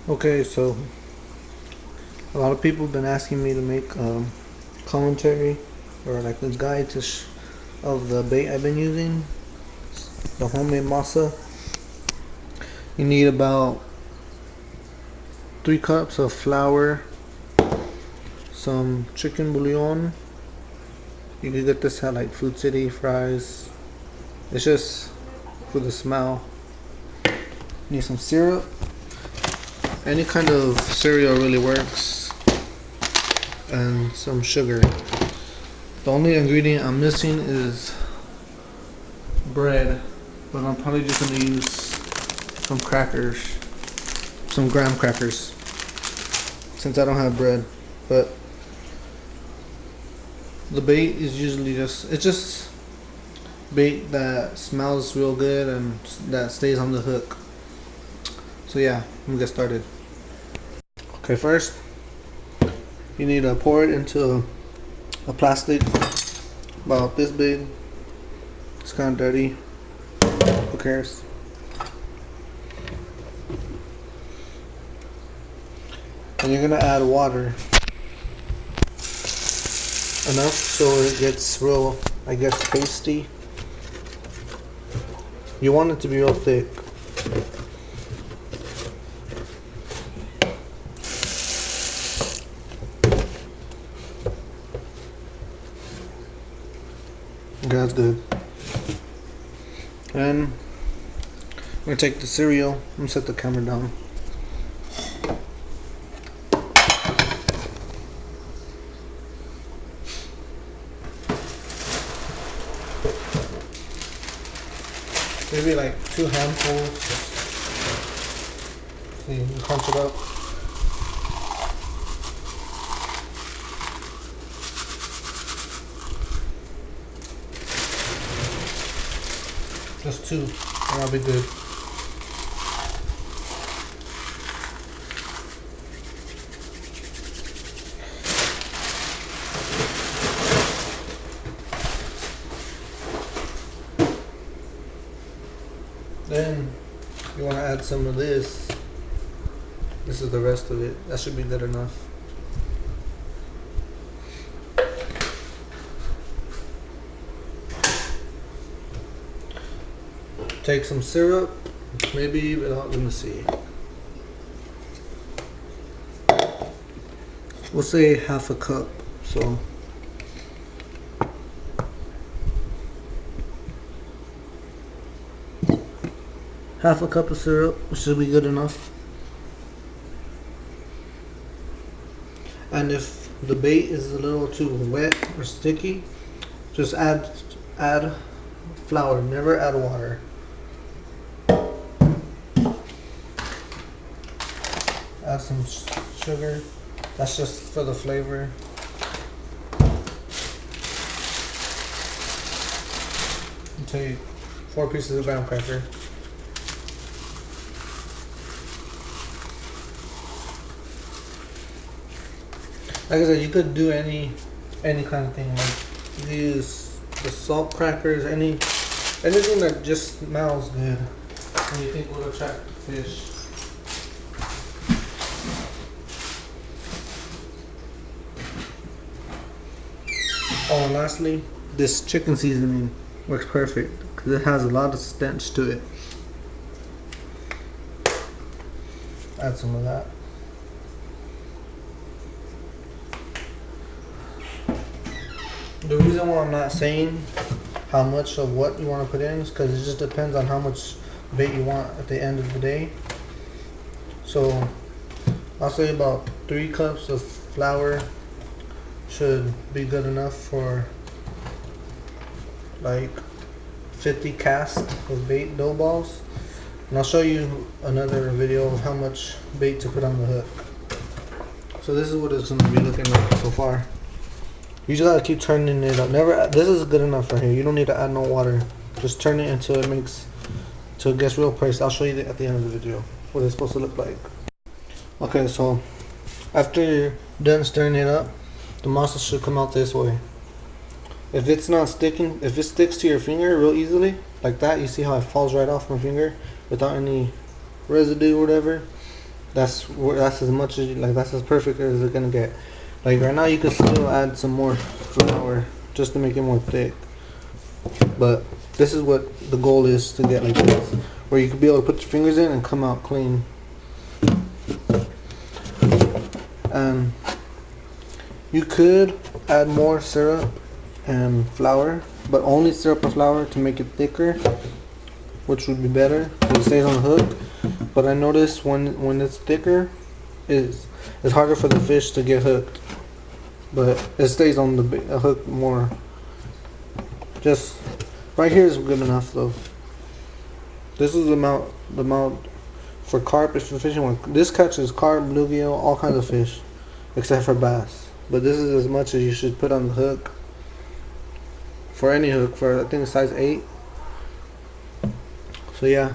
Okay, so a lot of people have been asking me to make commentary or like a guide of the bait I've been using, the homemade masa. You need about 3 cups of flour, some chicken bouillon. You can get this at like Food City, Fries. It's just for the smell. You need some syrup. Any kind of cereal really works. And some sugar. The only ingredient I'm missing is bread, but I'm probably just gonna use some crackers, some graham crackers, since I don't have bread. But the bait is usually it's just bait that smells real good and that stays on the hook. So yeah, let me get started. Okay, first you need to pour it into a plastic about this big. It's kind of dirty. Who cares? And you're gonna add water, enough so it gets real, I guess, pasty. You want it to be real thick. Okay, that's good. And I'm gonna take the cereal. I'm gonna set the camera down. Maybe like 2 handfuls. See, you crunch it up. Just 2, and I'll be good. Then you want to add some of this. This is the rest of it. That should be good enough. Take some syrup, maybe, let me see. We'll say half a cup. So half a cup of syrup should be good enough. And if the bait is a little too wet or sticky, just add flour. Never add water. Add some sugar. That's just for the flavor. And take 4 pieces of graham cracker. Like I said, you could do any kind of thing. Like use the salt crackers, anything that just smells good and you think will attract fish. Oh, and lastly, this chicken seasoning works perfect because it has a lot of stench to it. Add some of that. The reason why I'm not saying how much of what you want to put in is because it just depends on how much bait you want at the end of the day. So I'll say about 3 cups of flour should be good enough for like 50 casts of bait dough balls. And I'll show you another video of how much bait to put on the hook. So this is what it's going to be looking like so far. You just gotta keep turning it up. This is good enough right here. You don't need to add no water. Just turn it until it gets real pressed. I'll show you at the end of the video what it's supposed to look like. Okay, so after you're done stirring it up, the masa should come out this way. If it's not sticking, if it sticks to your finger real easily, like that, you see how it falls right off my finger without any residue or whatever, that's as much as like that's as perfect as it's gonna get. Like right now, you can still add some more flour just to make it more thick. But this is what the goal is, to get like this, where you could be able to put your fingers in and come out clean. And you could add more syrup and flour, but only syrup and flour to make it thicker, which would be better because it stays on the hook. But I noticed when it's thicker, it's harder for the fish to get hooked, but it stays on the hook more. Just right here is good enough though. This is the amount for carp is for fishing one. This catches carp, bluegill, all kinds of fish, except for bass. But this is as much as you should put on the hook. For any hook, for I think size 8. So yeah.